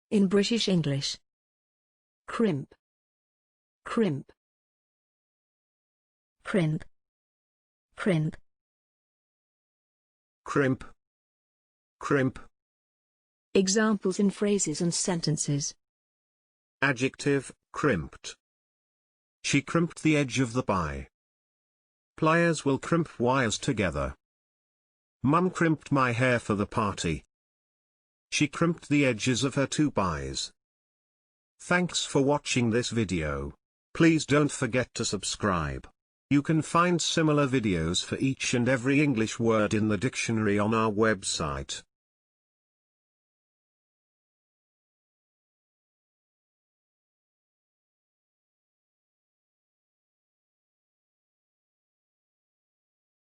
In British English. Crimp. Crimp. Crimp. Crimp. Crimp. Crimp. Examples in phrases and sentences. Adjective, crimped. She crimped the edge of the pie. Pliers will crimp wires together. Mum crimped my hair for the party. She crimped the edges of her 2 pies. Thanks for watching this video. Please don't forget to subscribe. You can find similar videos for each and every English word in the dictionary on our website.